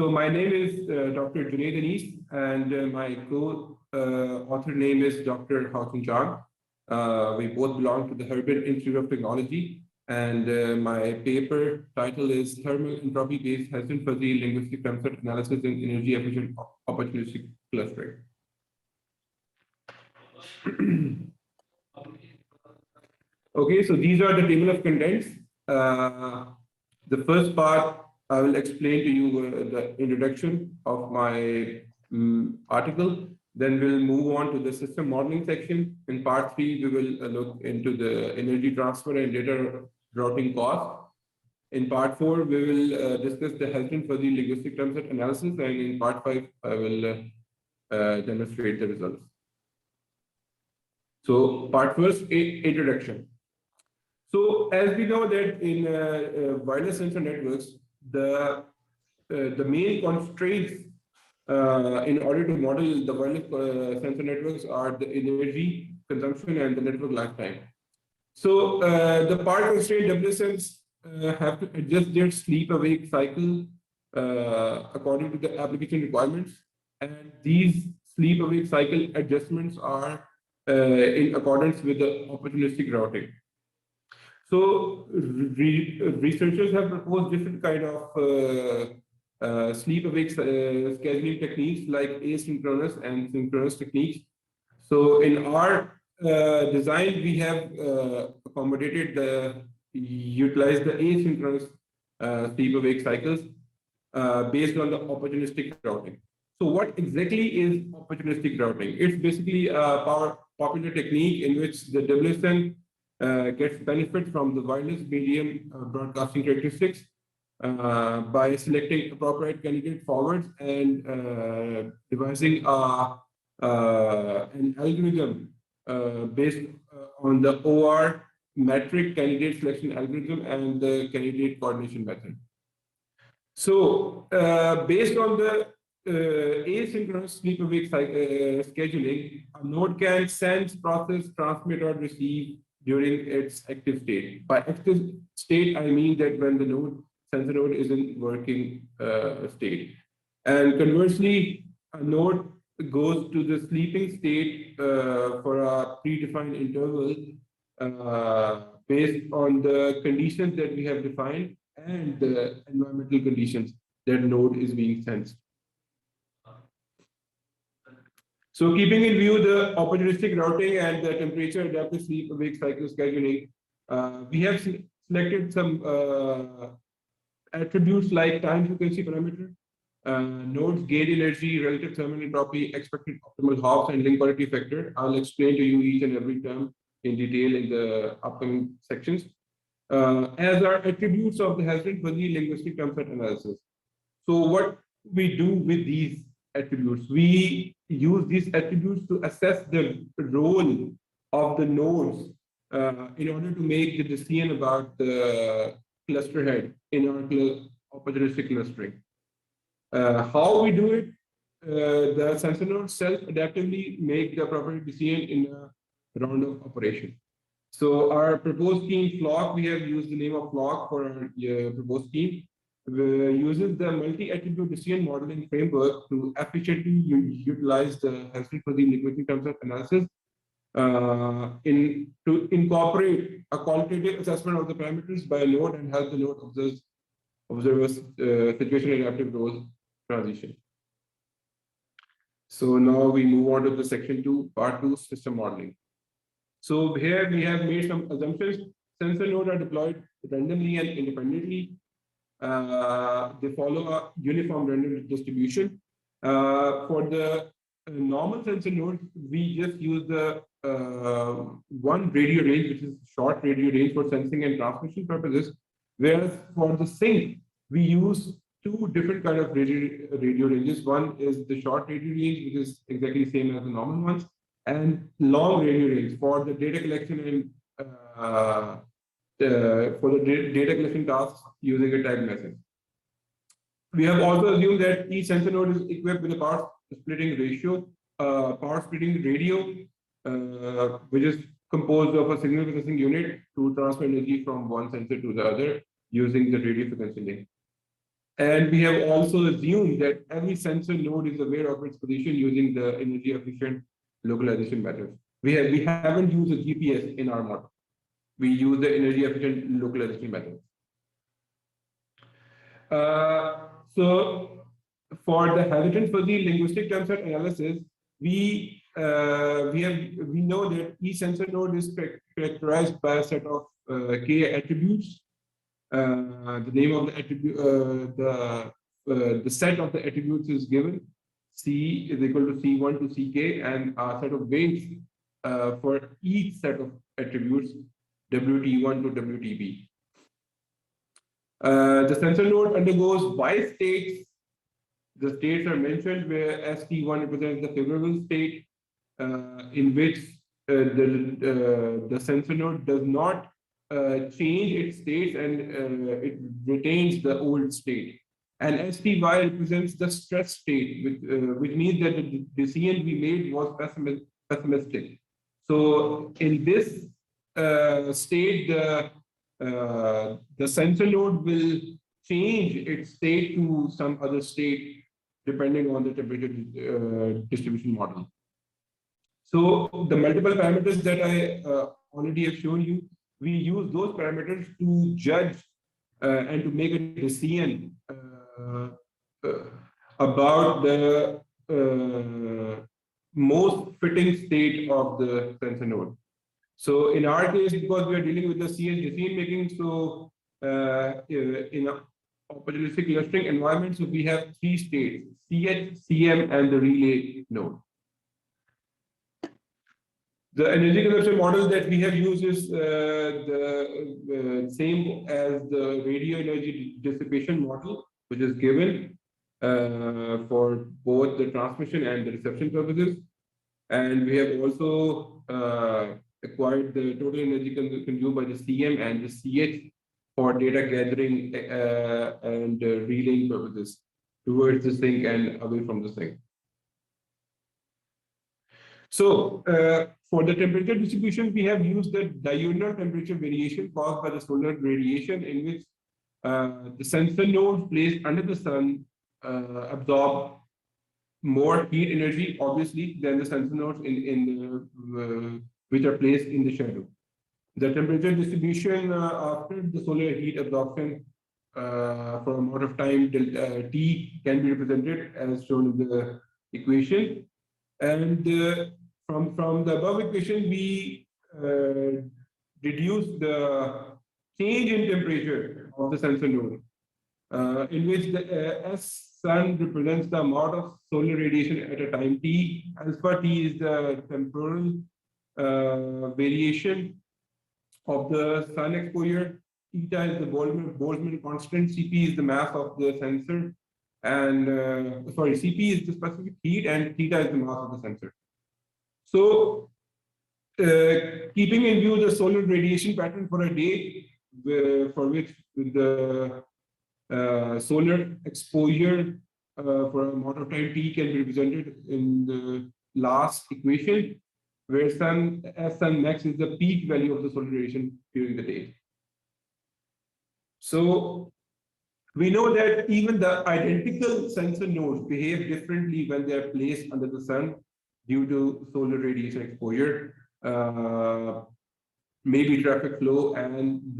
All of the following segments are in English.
So my name is Dr. Junaid Anis, and my co-author name is Dr. Haochen Zhang. We both belong to the Harbin Institute of Technology, and my paper title is Thermal Entropy-Based Hessian-Fuzzy Linguistic Concept Analysis in Energy-Efficient Opportunistic Clustering. Okay, so these are the table of contents. The first part, I will explain to you the introduction of my article. Then we'll move on to the system modeling section. In part 3, we will look into the energy transfer and data routing cost. In part 4, we will discuss the Hessian-Fuzzy linguistic term set analysis. And in part 5, I will demonstrate the results. So part first, introduction. So as we know that in wireless sensor networks, the main constraints in order to model the wireless sensor networks are the energy consumption and the network lifetime. So the part constraint WSNs have to adjust their sleep-awake cycle according to the application requirements, and these sleep-awake cycle adjustments are in accordance with the opportunistic routing. So researchers have proposed different kind of sleep-awake scheduling techniques like asynchronous and synchronous techniques. So in our design, we have utilized the asynchronous sleep-awake cycles based on the opportunistic routing. So what exactly is opportunistic routing? It's basically a popular technique in which the WSN gets benefit from the wireless medium broadcasting characteristics by selecting appropriate candidate forwards and devising an algorithm based on the OR metric candidate selection algorithm and the candidate coordination method. So based on the asynchronous sleep-awake scheduling, a node can sense, process, transmit, or receive during its active state. By active state, I mean that when the sensor node is in working state. And conversely, a node goes to the sleeping state for a predefined interval based on the conditions that we have defined and the environmental conditions that node is being sensed. So keeping in view the opportunistic routing and the temperature adaptive sleep-awake cycle scheduling, we have selected some attributes like time frequency parameter, nodes gate energy, relative thermal entropy, expected optimal hops, and link quality factor. I'll explain to you each and every term in detail in the upcoming sections. As are attributes of the Hessian-Fuzzy linguistic term set analysis. So what we do with these attributes, we use these attributes to assess the role of the nodes in order to make the decision about the cluster head in our opportunistic clustering. How we do it, the sensor nodes self-adaptively make the appropriate decision in a round of operation. So our proposed scheme Flock, we have used the name of Flock for our proposed scheme, uses the multi-attribute decision modeling framework to efficiently utilize the Hessian-Fuzzy linguistic term set analysis to incorporate a qualitative assessment of the parameters by a node and help the node observe situation adaptive role transition. So now we move on to the section 2, part 2, system modeling. So here we have made some assumptions. Sensor nodes are deployed randomly and independently. They follow a uniform random distribution. For the normal sensor nodes, we just use the one radio range, which is short radio range for sensing and transmission purposes. Whereas for the sync, we use two different kind of radio ranges. One is the short radio range, which is exactly the same as the normal ones, and long radio range for the data collection and for the data collection tasks using a tag message. We have also assumed that each sensor node is equipped with a power splitting radio, which is composed of a signal processing unit to transfer energy from one sensor to the other using the radio frequency link. And we have also assumed that every sensor node is aware of its position using the energy efficient localization method. We haven't used a GPS in our model. We use the energy efficient localization method. So for the Hamilton fuzzy linguistic term set analysis, we know that each sensor node is characterized by a set of k attributes. The name of the attribute, the set of the attributes is given. C is equal to C1 to Ck, and a set of weights for each set of attributes, WT1 to WTB. The sensor node undergoes bistates. The states are mentioned where ST1 represents the favorable state in which the sensor node does not change its state and it retains the old state. And STY represents the stress state, which means that the decision we made was pessimistic. So in this state, the sensor node will change its state to some other state depending on the temperature distribution model. So the multiple parameters that I already have shown you, we use those parameters to judge and to make a decision about the most fitting state of the sensor node. So in our case, because we are dealing with the CS decision making, so in a opportunistic clustering environment, so we have three states: CH, CM, and the relay node. The energy consumption model that we have used is the same as the radio energy dissipation model, which is given for both the transmission and the reception purposes. And we have also acquired the total energy consumed by the CM and the CH for data gathering and relaying purposes towards the sink and away from the sink. So for the temperature distribution, we have used the diurnal temperature variation caused by the solar radiation, in which the sensor nodes placed under the sun absorb more heat energy, obviously, than the sensor nodes which are placed in the shadow. The temperature distribution after the solar heat absorption for amount of time T can be represented as shown in the equation. And from the above equation, we deduce the change in temperature of the sensor node, in which the S sun represents the amount of solar radiation at a time T. Alpha T is the temporal variation of the sun exposure. Theta is the Boltzmann constant. Cp is the mass of the sensor. And Cp is the specific heat, and theta is the mass of the sensor. So, keeping in view the solar radiation pattern for a day, for which the solar exposure for a amount of time T can be represented in the last equation, where S sun max is the peak value of the solar radiation during the day. So we know that even the identical sensor nodes behave differently when they are placed under the sun due to solar radiation exposure, maybe traffic flow, and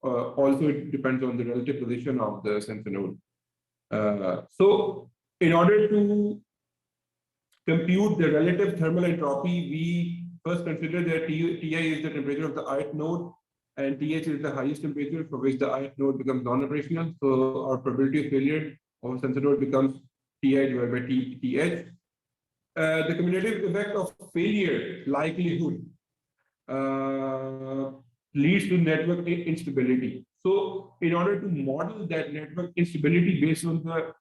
also it depends on the relative position of the sensor node. So in order to compute the relative thermal entropy, we first consider that Ti is the temperature of the ith node, and TH is the highest temperature for which the ith node becomes non-operational. So our probability of failure of a sensor node becomes Ti divided by TH. The cumulative effect of failure likelihood leads to network instability. So in order to model that network instability based on the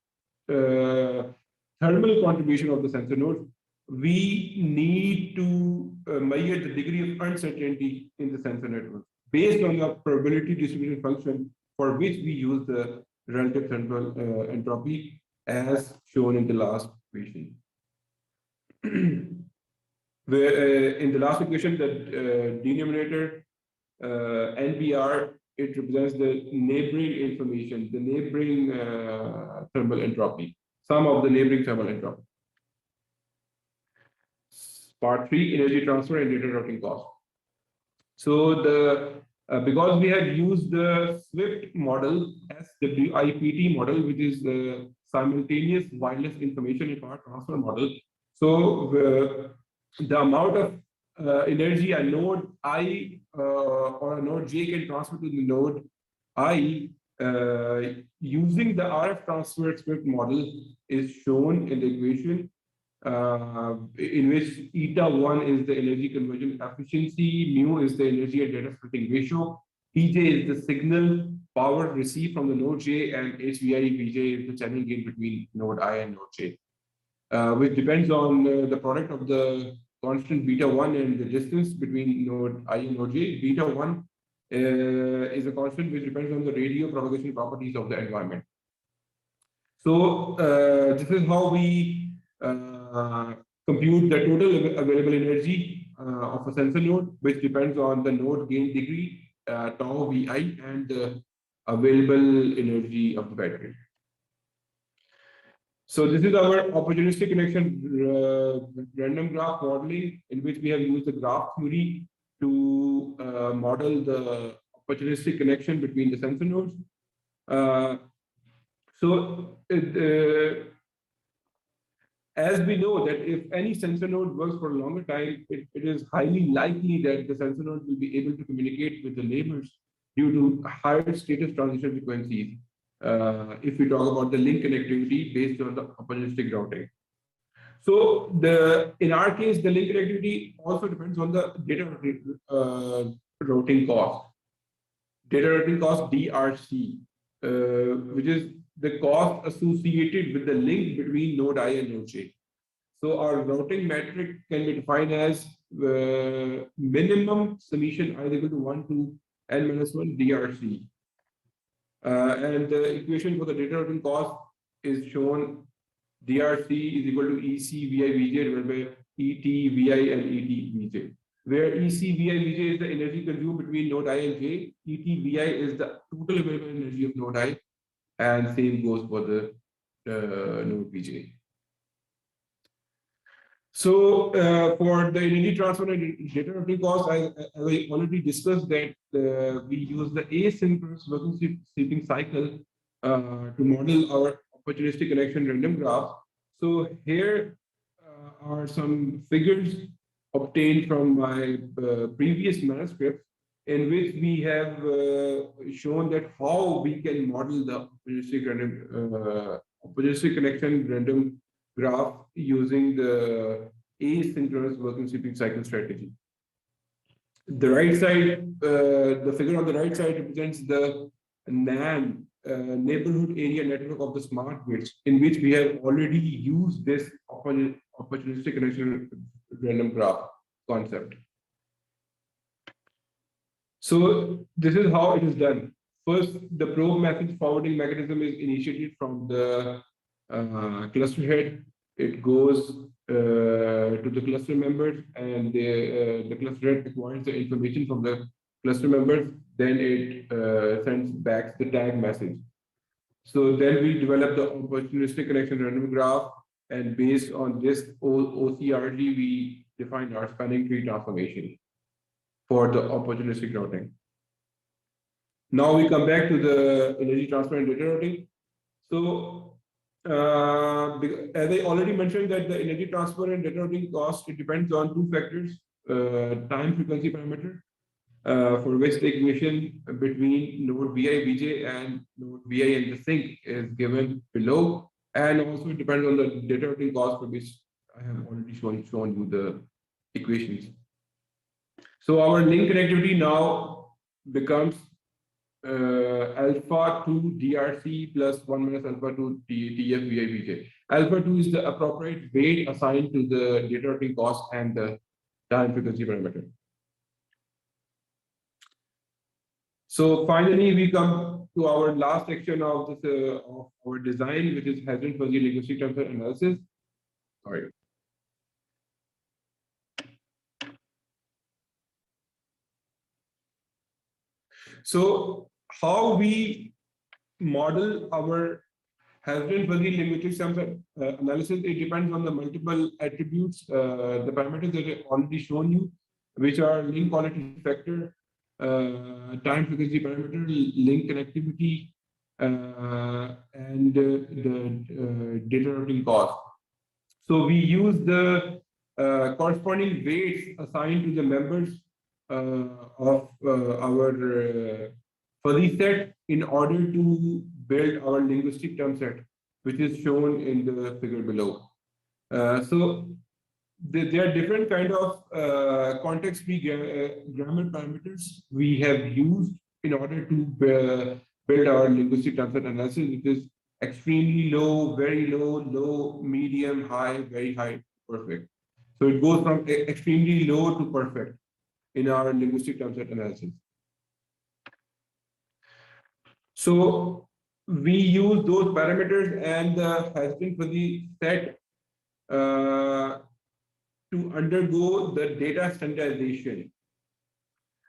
thermal contribution of the sensor node, we need to measure the degree of uncertainty in the sensor network based on the probability distribution function, for which we use the relative thermal entropy as shown in the last equation. Where in the last equation, the denominator NBR it represents the neighboring information, the neighboring thermal entropy, sum of the neighboring thermal entropy. Part 3, energy transfer and data routing cost. So because we have used the SWIFT model, SWIPT model, which is the simultaneous wireless information and power transfer model. So the amount of energy a node I or a node J can transfer to the node I using the RF transfer SWIFT model is shown in the equation, in which eta1 is the energy conversion efficiency, mu is the energy and data splitting ratio, Pj is the signal power received from the node J, and HVI is the channel gain between node I and node J, which depends on the product of the constant beta1 and the distance between node I and node J. Beta1 is a constant which depends on the radio propagation properties of the environment. So this is how we compute the total available energy of a sensor node, which depends on the node gain degree, tau Vi, and the available energy of the battery. So this is our opportunistic connection random graph modeling, in which we have used the graph theory to model the opportunistic connection between the sensor nodes. As we know that if any sensor node works for a longer time, it is highly likely that the sensor node will be able to communicate with the neighbors due to higher status transition frequencies. If we talk about the link connectivity based on the opportunistic routing. So in our case, the link connectivity also depends on the data routing cost. Data routing cost DRC, which is the cost associated with the link between node I and node J. So our routing metric can be defined as minimum summation I is equal to 1 to n minus 1 DRC. And the equation for the data routing cost is shown. DRC is equal to EC VI Vj divided by ET Vi and ET Vj, where EC VI Vj is the energy consumed between node I and J, ET Vi is the total available energy of node I, and same goes for the node Vj. So for the energy transfer and data routing cost, I already discussed that we use the asynchronous working sweeping cycle to model our opportunistic connection random graph. So here are some figures obtained from my previous manuscript, in which we have shown that how we can model the opportunistic connection random graph using the asynchronous working sweeping cycle strategy. The right side, the figure on the right side represents the NAN, neighborhood area network of the smart grids, in which we have already used this opportunistic connection random graph concept. So this is how it is done. First, the probe message forwarding mechanism is initiated from the cluster head. It goes to the cluster members, and the cluster head acquires the information from the cluster members. Then it sends back the tag message. So then we develop the opportunistic connection random graph, and based on this OCRG, we define our spanning tree transformation for the opportunistic routing. Now we come back to the energy transfer and data routing. So as I already mentioned, that the energy transfer and data routing cost, it depends on two factors: time frequency parameter, for which the equation between node Vi Vj and node Vi and the sink is given below, and also it depends on the data routing cost, for which I have already shown you the equations. So our link connectivity now becomes alpha 2 DRC plus 1 minus alpha 2 TF Vi Vj. Alpha 2 is the appropriate weight assigned to the data routing cost and the time frequency parameter. So finally, we come to our last section of this of our design, which is Hetheran fuzzy linguistic transfer analysis. Sorry. So how we model our Hasbin fuzzy linguistic sum set analysis, it depends on the multiple attributes, the parameters that I've already shown you, which are link quality factor, time frequency parameter, link connectivity, and the data routing cost. So we use the corresponding weights assigned to the members of our fuzzy set in order to build our linguistic term set, which is shown in the figure below. So there are different kind of context-free grammar parameters we have used in order to build our linguistic term set analysis, which is extremely low, very low, low, medium, high, very high, perfect. So it goes from extremely low to perfect in our linguistic term set analysis. So we use those parameters and the Hasbin fuzzy set to undergo the data standardization.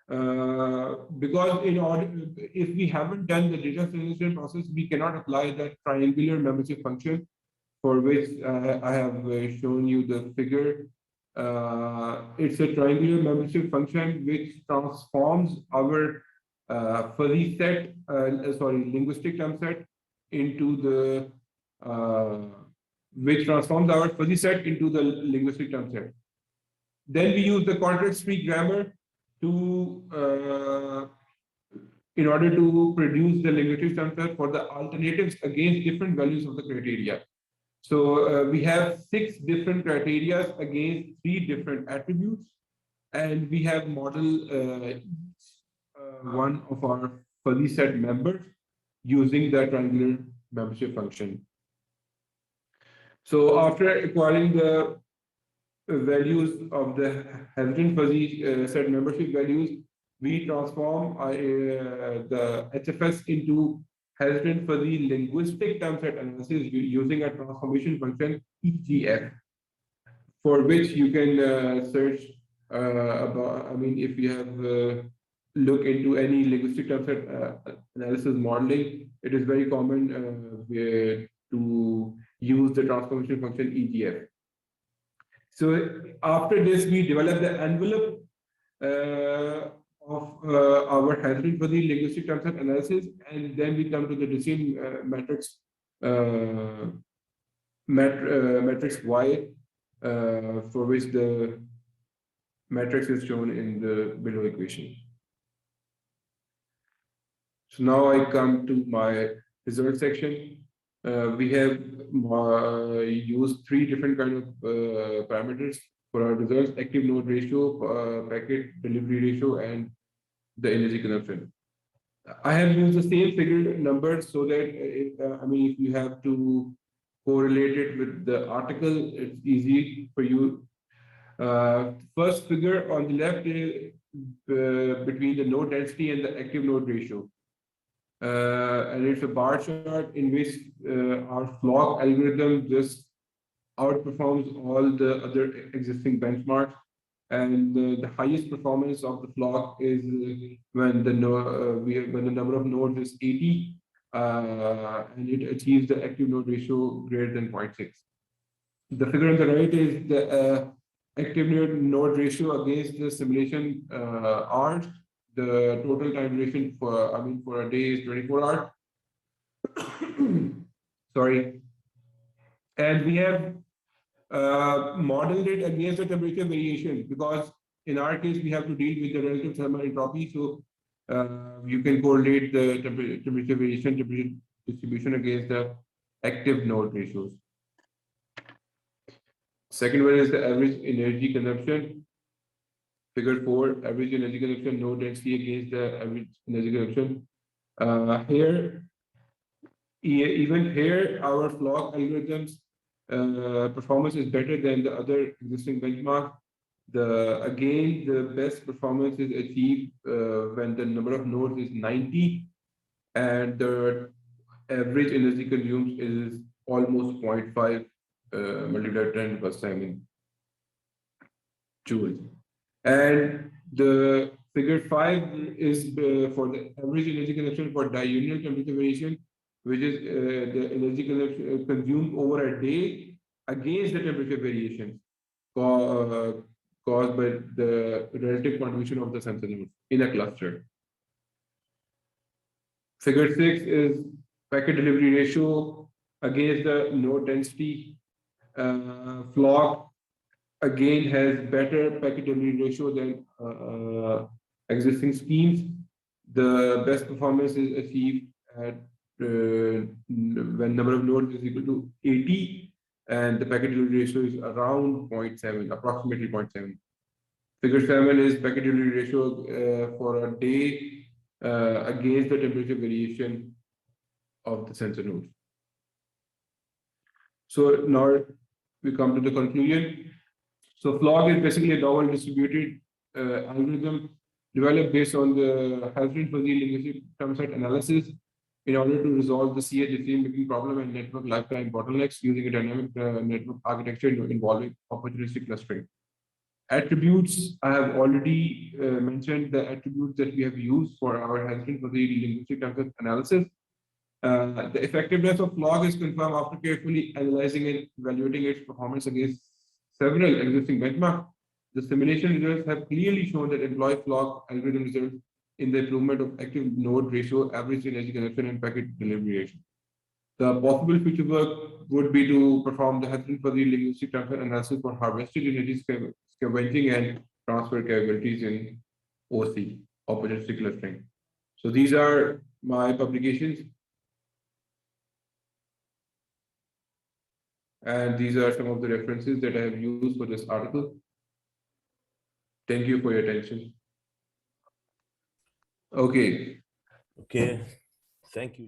Because in order, if we haven't done the data standardization process, we cannot apply the triangular membership function for which I have shown you the figure. It's a triangular membership function which transforms our fuzzy set, linguistic term set into the which transforms our fuzzy set into the linguistic term set. Then we use the context-free grammar to in order to produce the linguistic term set for the alternatives against different values of the criteria. So we have 6 different criteria against 3 different attributes, and we have modeled one of our fuzzy set members using the triangular membership function. So after acquiring the values of the Hasbin fuzzy set membership values, we transform the HFS into Hasbin fuzzy linguistic term set analysis using a transformation function EGF, for which you can search about. I mean, if you have look into any linguistic term set analysis modeling, it is very common to use the transformation function EGF. So after this, we develop the envelope of our Hasbin fuzzy linguistic term set analysis, and then we come to the decision matrix matrix Y, for which the matrix is shown in the below equation. So now I come to my result section. We have used 3 different kind of parameters for our results: active node ratio, packet delivery ratio, and the energy consumption. I have used the same figure numbers so that if you have to correlate it with the article, it's easy for you. First figure on the left is between the node density and the active node ratio. And it's a bar chart in which our flock algorithm just outperforms all the other existing benchmarks. And the highest performance of the flock is when the number of nodes is 80, and it achieves the active node ratio greater than 0.6. The figure on the right is the active node ratio against the simulation hours. The total time duration for a day is 24 hours. Sorry. And we have modeled it against the temperature variation, because in our case, we have to deal with the relative thermal entropy. So you can correlate the temperature variation, temperature distribution against the active node ratios. Second one is the average energy consumption. Figure 4, average energy consumption, node density against the average energy consumption. Even here, our flock algorithms performance is better than the other existing benchmark. Again, the best performance is achieved when the number of nodes is 90, and the average energy consumed is almost 0.5 multiplied 10 + 7 joules. And the Figure 5 is for the average energy consumption for diurnal temperature variation, which is the energy consumed over a day against the temperature variation caused by the relative contribution of the sensor nodes in a cluster. Figure 6 is packet delivery ratio against the node density. Flock again has better packet delivery ratio than existing schemes. The best performance is achieved at when number of nodes is equal to 80 and the packet delivery ratio is around 0.7, approximately 0.7. Figure 7 is packet delivery ratio for a day against the temperature variation of the sensor nodes. So now we come to the conclusion. So FLOG is basically a novel distributed algorithm developed based on the Halpern fuzzy linguistic term set analysis in order to resolve the CA decision-making problem and network lifetime bottlenecks using a dynamic network architecture involving opportunistic clustering. Attributes, I have already mentioned the attributes that we have used for our Halpern fuzzy linguistic term set analysis. The effectiveness of FLOG is confirmed after carefully analyzing and evaluating its performance against several existing benchmarks. The simulation results have clearly shown that employee FLOG algorithm results in the improvement of active node ratio, average energy consumption, and packet delivery ratio. The possible future work would be to perform the Halpern fuzzy linguistic transfer analysis for harvested energy scavenging and transfer capabilities in OC, opportunistic clustering. So these are my publications. And these are some of the references that I have used for this article. Thank you for your attention. Okay. Okay, thank you.